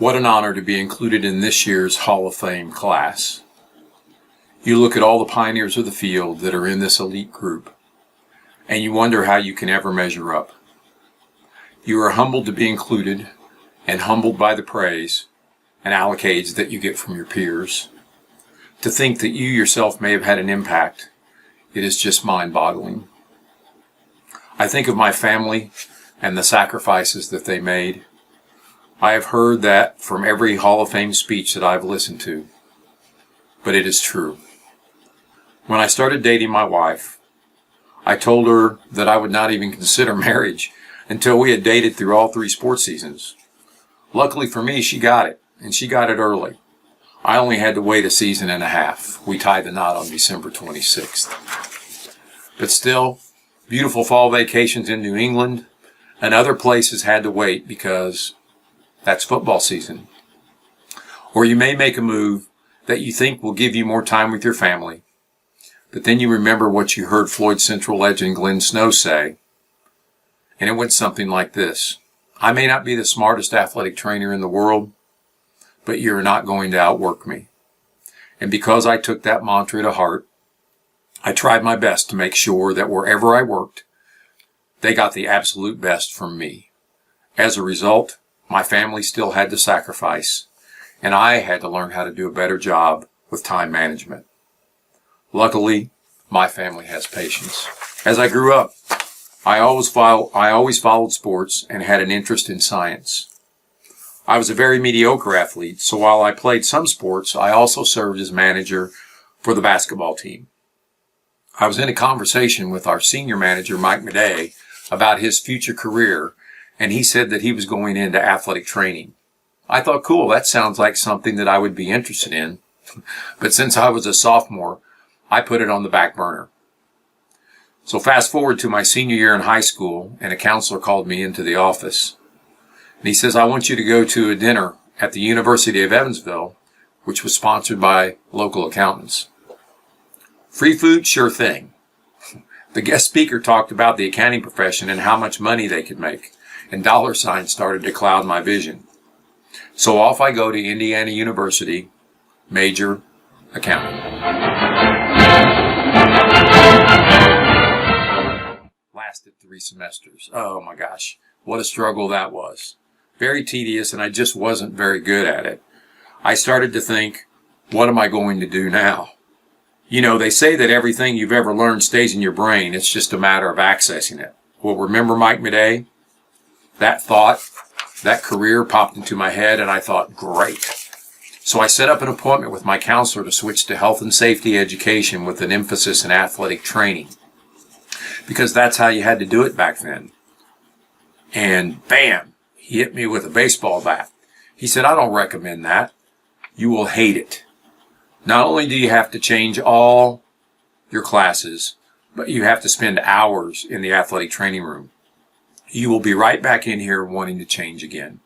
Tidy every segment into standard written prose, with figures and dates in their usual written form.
What an honor to be included in this year's Hall of Fame class. You look at all the pioneers of the field that are in this elite group, and you wonder how you can ever measure up. You are humbled to be included and humbled by the praise and accolades that you get from your peers. To think that you yourself may have had an impact, it is just mind-boggling. I think of my family and the sacrifices that they made. I have heard that from every Hall of Fame speech that I've listened to, but it is true. When I started dating my wife, I told her that I would not even consider marriage until we had dated through all 3 sports seasons. Luckily for me, she got it, and she got it early. I only had to wait a season and a half. We tied the knot on December 26th. But still, beautiful fall vacations in New England and other places had to wait because that's football season. Or you may make a move that you think will give you more time with your family, but then you remember what you heard Floyd Central legend Glenn Snow say, and it went something like this. I may not be the smartest athletic trainer in the world, but you're not going to outwork me. And because I took that mantra to heart, I tried my best to make sure that wherever I worked, they got the absolute best from me. As a result, my family still had to sacrifice, and I had to learn how to do a better job with time management. Luckily, my family has patience. As I grew up, I always followed sports and had an interest in science. I was a very mediocre athlete, so while I played some sports, I also served as manager for the basketball team. I was in a conversation with our senior manager, Mike Madej, about his future career, and he said that he was going into athletic training. I thought, cool, that sounds like something that I would be interested in. But since I was a sophomore, I put it on the back burner. So fast forward to my senior year in high school, and a counselor called me into the office. And he says, I want you to go to a dinner at the University of Evansville, which was sponsored by local accountants. Free food, sure thing. The guest speaker talked about the accounting profession and how much money they could make, and dollar signs started to cloud my vision. So off I go to Indiana University, major accounting. Lasted 3 semesters. Oh my gosh, what a struggle that was. Very tedious, and I just wasn't very good at it. I started to think, what am I going to do now? You know, they say that everything you've ever learned stays in your brain. It's just a matter of accessing it. Well, remember Mike Madej? That thought, that career popped into my head, and I thought, great. So I set up an appointment with my counselor to switch to health and safety education with an emphasis in athletic training, because that's how you had to do it back then. And bam, he hit me with a baseball bat. He said, I don't recommend that. You will hate it. Not only do you have to change all your classes, but you have to spend hours in the athletic training room. You will be right back in here wanting to change again.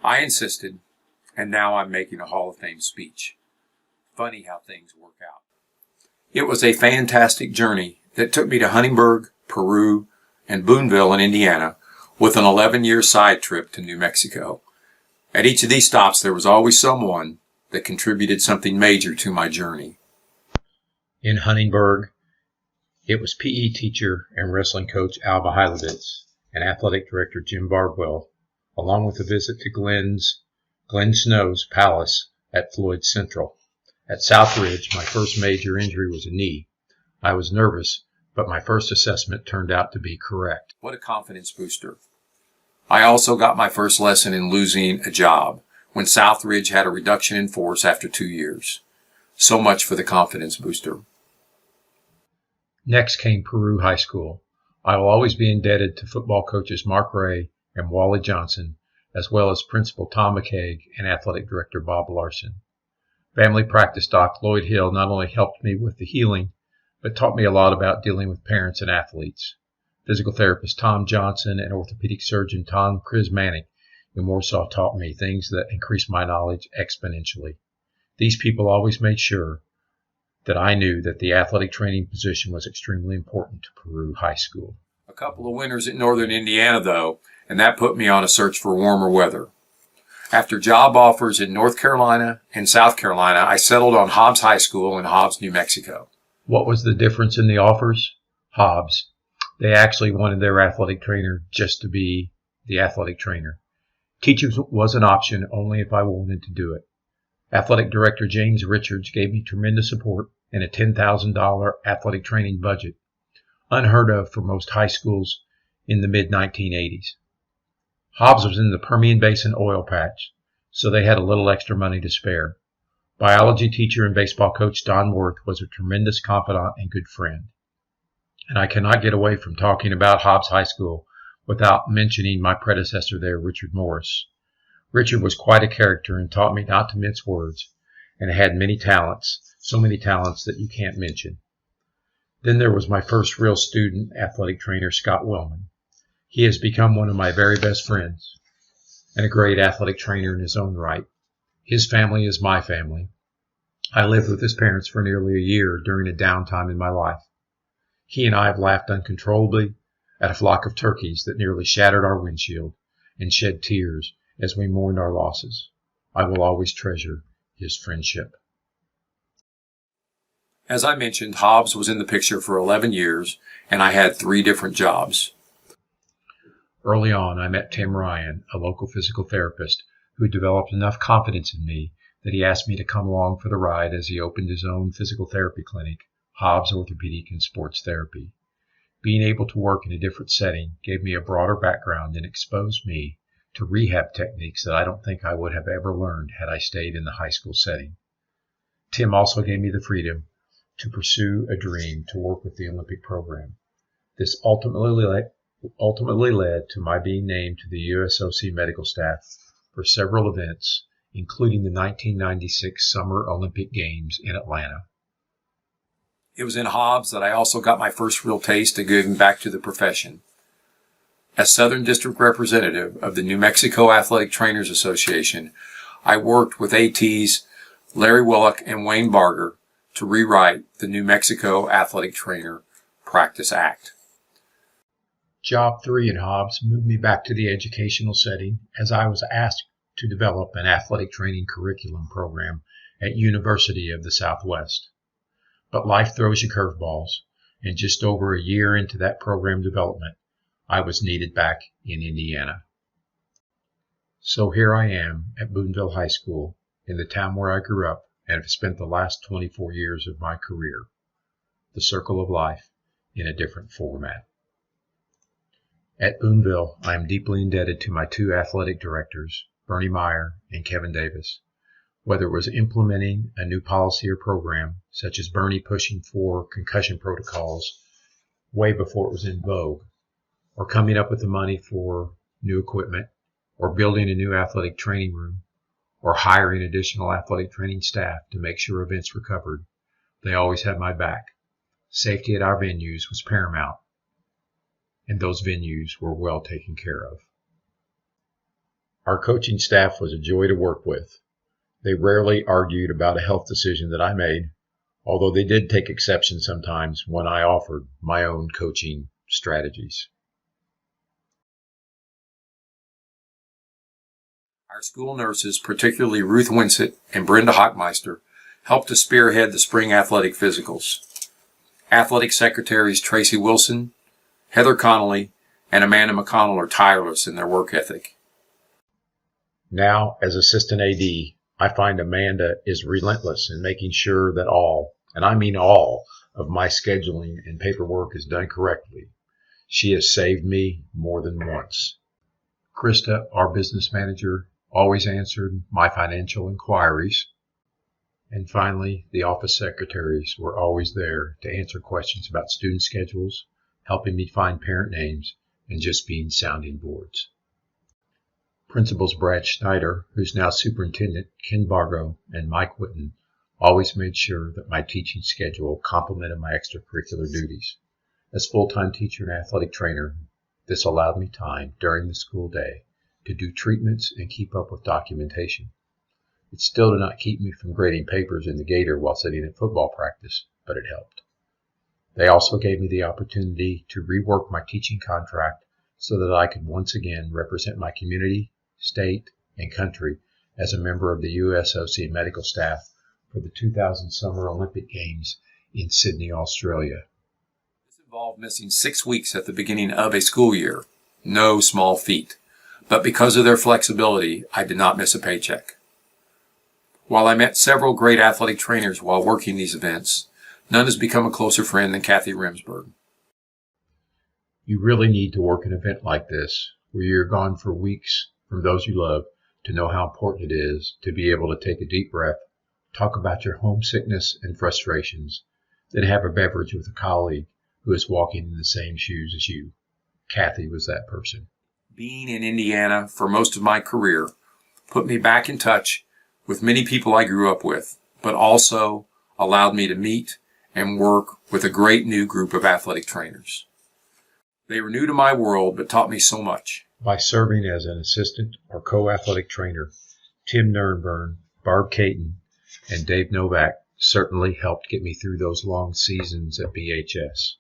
I insisted, and now I'm making a Hall of Fame speech. Funny how things work out. It was a fantastic journey that took me to Huntingburg, Peru, and Boonville in Indiana, with an 11-year side trip to New Mexico. At each of these stops, there was always someone that contributed something major to my journey. In Huntingburg, it was PE teacher and wrestling coach Al Mihailovitz and athletic director Jim Bardwell, along with a visit to Glenn Snow's palace at Floyd Central. At Southridge, my first major injury was a knee. I was nervous, but my first assessment turned out to be correct. What a confidence booster. I also got my first lesson in losing a job when Southridge had a reduction in force after 2 years. So much for the confidence booster. Next came Peru High School. I will always be indebted to football coaches Mark Ray and Wally Johnson, as well as Principal Tom McCaig and Athletic Director Bob Larson. Family practice doc Lloyd Hill not only helped me with the healing, but taught me a lot about dealing with parents and athletes. Physical therapist Tom Johnson and orthopedic surgeon Tom Krismanic in Warsaw taught me things that increased my knowledge exponentially. These people always made sure that I knew that the athletic training position was extremely important to Peru High School. A couple of winters in northern Indiana, though, and that put me on a search for warmer weather. After job offers in North Carolina and South Carolina, I settled on Hobbs High School in Hobbs, New Mexico. What was the difference in the offers? Hobbs. They actually wanted their athletic trainer just to be the athletic trainer. Teaching was an option only if I wanted to do it. Athletic Director James Richards gave me tremendous support and a $10,000 athletic training budget, unheard of for most high schools in the mid-1980s. Hobbs was in the Permian Basin oil patch, so they had a little extra money to spare. Biology teacher and baseball coach Don Worth was a tremendous confidant and good friend. And I cannot get away from talking about Hobbs High School without mentioning my predecessor there, Richard Morris. Richard was quite a character and taught me not to mince words, and had many talents, so many talents that you can't mention. Then there was my first real student athletic trainer, Scott Wellman. He has become one of my very best friends and a great athletic trainer in his own right. His family is my family. I lived with his parents for nearly a year during a downtime in my life. He and I have laughed uncontrollably at a flock of turkeys that nearly shattered our windshield and shed tears as we mourned our losses. I will always treasure his friendship. As I mentioned, Hobbs was in the picture for 11 years, and I had 3 different jobs. Early on, I met Tim Ryan, a local physical therapist who developed enough confidence in me that he asked me to come along for the ride as he opened his own physical therapy clinic, Hobbs Orthopedic and Sports Therapy. Being able to work in a different setting gave me a broader background and exposed me to rehab techniques that I don't think I would have ever learned had I stayed in the high school setting. Tim also gave me the freedom to pursue a dream to work with the Olympic program. This ultimately led to my being named to the USOC medical staff for several events, including the 1996 Summer Olympic Games in Atlanta. It was in Hobbs that I also got my first real taste of giving back to the profession. As Southern District Representative of the New Mexico Athletic Trainers Association, I worked with ATs Larry Willock and Wayne Barger to rewrite the New Mexico Athletic Trainer Practice Act. Job 3 in Hobbs moved me back to the educational setting as I was asked to develop an athletic training curriculum program at University of the Southwest. But life throws you curveballs, and just over a year into that program development, I was needed back in Indiana. So here I am at Boonville High School, in the town where I grew up and have spent the last 24 years of my career. The circle of life in a different format. At Boonville, I am deeply indebted to my 2 athletic directors, Bernie Meyer and Kevin Davis. Whether it was implementing a new policy or program, such as Bernie pushing for concussion protocols way before it was in vogue, or coming up with the money for new equipment, or building a new athletic training room, or hiring additional athletic training staff to make sure events recovered, they always had my back. Safety at our venues was paramount, and those venues were well taken care of. Our coaching staff was a joy to work with. They rarely argued about a health decision that I made, although they did take exception sometimes when I offered my own coaching strategies. Our school nurses, particularly Ruth Winsett and Brenda Hockmeister, helped to spearhead the spring athletic physicals. Athletic secretaries Tracy Wilson, Heather Connolly, and Amanda McConnell are tireless in their work ethic. Now, as assistant AD, I find Amanda is relentless in making sure that all, and I mean all, of my scheduling and paperwork is done correctly. She has saved me more than once. Krista, our business manager, always answered my financial inquiries. And finally, the office secretaries were always there to answer questions about student schedules, helping me find parent names, and just being sounding boards. Principals Brad Schneider, who's now superintendent, Ken Bargo, and Mike Whitten always made sure that my teaching schedule complemented my extracurricular duties. As full-time teacher and athletic trainer, this allowed me time during the school day to do treatments and keep up with documentation. It still did not keep me from grading papers in the Gator while sitting at football practice, but it helped. They also gave me the opportunity to rework my teaching contract so that I could once again represent my community, state, and country as a member of the USOC medical staff for the 2000 Summer Olympic Games in Sydney, Australia. This involved missing 6 weeks at the beginning of a school year. No small feat. But because of their flexibility, I did not miss a paycheck. While I met several great athletic trainers while working these events, none has become a closer friend than Kathy Rimsberg. You really need to work an event like this, where you're gone for weeks from those you love, to know how important it is to be able to take a deep breath, talk about your homesickness and frustrations, then have a beverage with a colleague who is walking in the same shoes as you. Kathy was that person. Being in Indiana for most of my career put me back in touch with many people I grew up with, but also allowed me to meet and work with a great new group of athletic trainers. They were new to my world, but taught me so much. By serving as an assistant or co-athletic trainer, Tim Nernburn, Barb Caton, and Dave Novak certainly helped get me through those long seasons at BHS.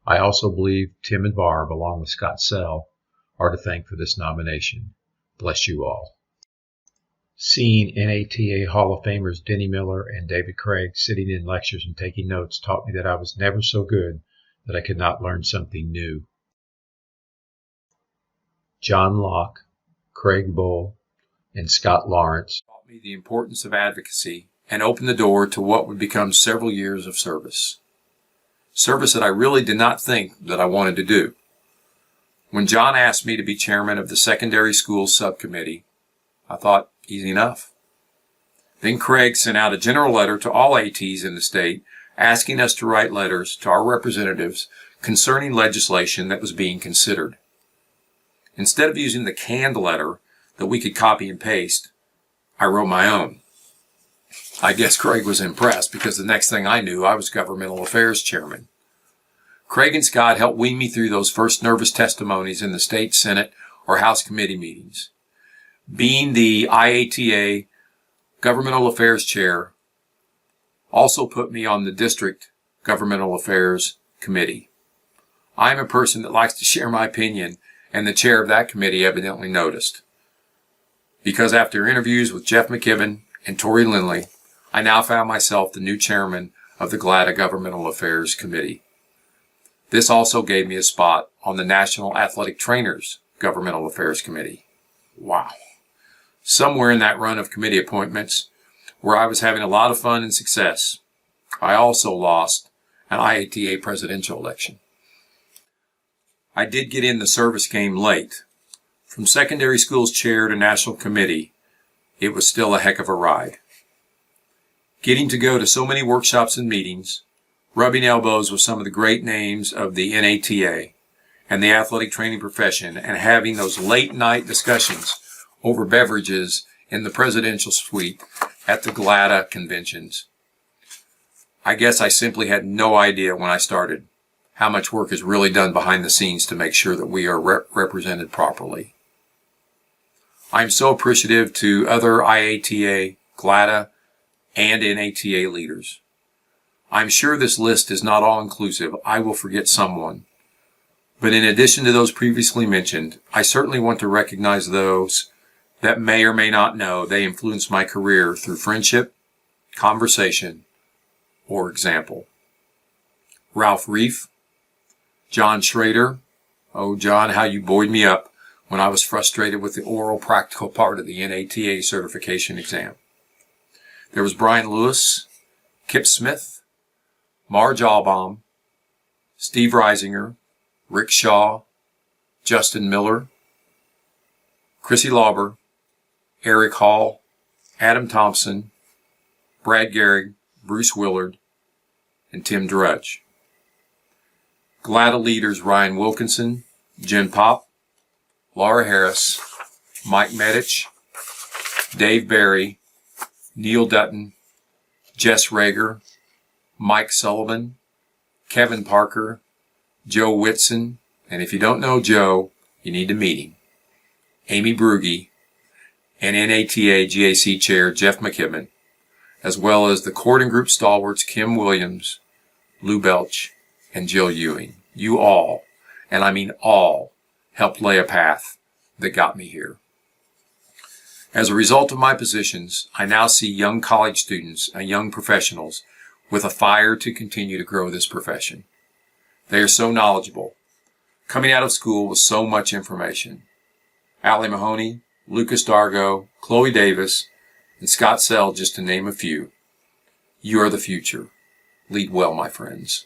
I also believe Tim and Barb, along with Scott Sell, are to thank for this nomination. Bless you all. Seeing NATA Hall of Famers Denny Miller and David Craig sitting in lectures and taking notes taught me that I was never so good that I could not learn something new. John Locke, Craig Bull, and Scott Lawrence Taught me the importance of advocacy and opened the door to what would become several years of service. Service that I really did not think that I wanted to do. When John asked me to be chairman of the secondary schools subcommittee, I thought, easy enough. Then Craig sent out a general letter to all ATs in the state asking us to write letters to our representatives concerning legislation that was being considered. Instead of using the canned letter that we could copy and paste, I wrote my own. I guess Craig was impressed because the next thing I knew, I was governmental affairs chairman. Craig and Scott helped wean me through those first nervous testimonies in the state Senate or House committee meetings. Being the IATA Governmental Affairs Chair also put me on the District Governmental Affairs Committee. I'm a person that likes to share my opinion, and the chair of that committee evidently noticed. Because after interviews with Jeff McKibben and Tori Lindley, I now found myself the new chairman of the GLADA Governmental Affairs Committee. This also gave me a spot on the National Athletic Trainers Governmental Affairs Committee. Wow. Somewhere in that run of committee appointments, where I was having a lot of fun and success, I also lost an IATA presidential election. I did get in the service game late. From secondary schools chair to national committee, it was still a heck of a ride. Getting to go to so many workshops and meetings, rubbing elbows with some of the great names of the NATA and the athletic training profession, and having those late night discussions over beverages in the presidential suite at the GLADA conventions. I guess I simply had no idea when I started how much work is really done behind the scenes to make sure that we are represented properly. I'm so appreciative to other IATA, GLADA, and NATA leaders. I'm sure this list is not all inclusive. I will forget someone. But in addition to those previously mentioned, I certainly want to recognize those that may or may not know they influenced my career through friendship, conversation, or example. Ralph Reef, John Schrader. Oh, John, how you buoyed me up when I was frustrated with the oral practical part of the NATA certification exam. There was Brian Lewis, Kip Smith, Marge Albaum, Steve Reisinger, Rick Shaw, Justin Miller, Chrissy Lauber, Eric Hall, Adam Thompson, Brad Gehrig, Bruce Willard, and Tim Drudge. GLADA leaders Ryan Wilkinson, Jen Pop, Laura Harris, Mike Medich, Dave Barry, Neil Dutton, Jess Rager, Mike Sullivan, Kevin Parker, Joe Whitson, and if you don't know Joe, you need to meet him, Amy Brugge, and NATA GAC Chair Jeff McKibben, as well as the court and group stalwarts Kim Williams, Lou Belch, and Jill Ewing. You all, and I mean all, helped lay a path that got me here. As a result of my positions, I now see young college students and young professionals with a fire to continue to grow this profession. They are so knowledgeable, coming out of school with so much information. Allie Mahoney, Lucas Dargo, Chloe Davis, and Scott Sell, just to name a few. You are the future. Lead well, my friends.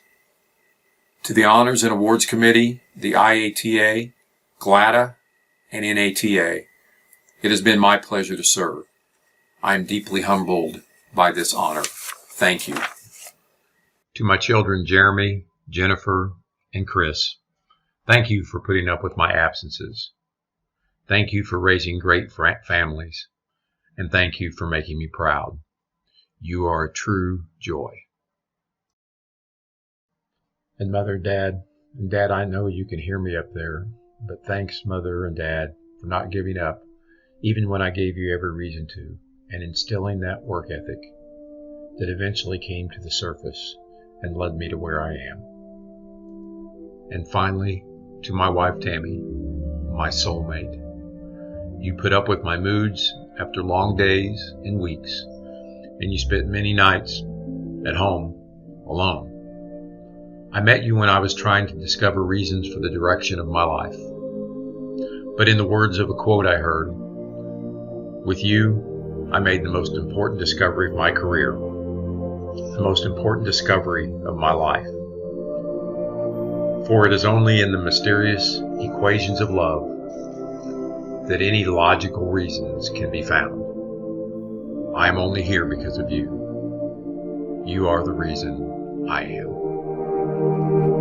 To the Honors and Awards Committee, the IATA, GLADA, and NATA, it has been my pleasure to serve. I am deeply humbled by this honor. Thank you. To my children, Jeremy, Jennifer, and Chris, thank you for putting up with my absences. Thank you for raising great families, and thank you for making me proud. You are a true joy. And Mother, Dad, and Dad, I know you can hear me up there, but thanks, Mother and Dad, for not giving up, even when I gave you every reason to, and instilling that work ethic that eventually came to the surface and led me to where I am. And finally, to my wife, Tammy, my soulmate. You put up with my moods after long days and weeks, and you spent many nights at home alone. I met you when I was trying to discover reasons for the direction of my life. But in the words of a quote I heard, with you, I made the most important discovery of my career, the most important discovery of my life. For it is only in the mysterious equations of love that any logical reasons can be found. I am only here because of you. You are the reason I am.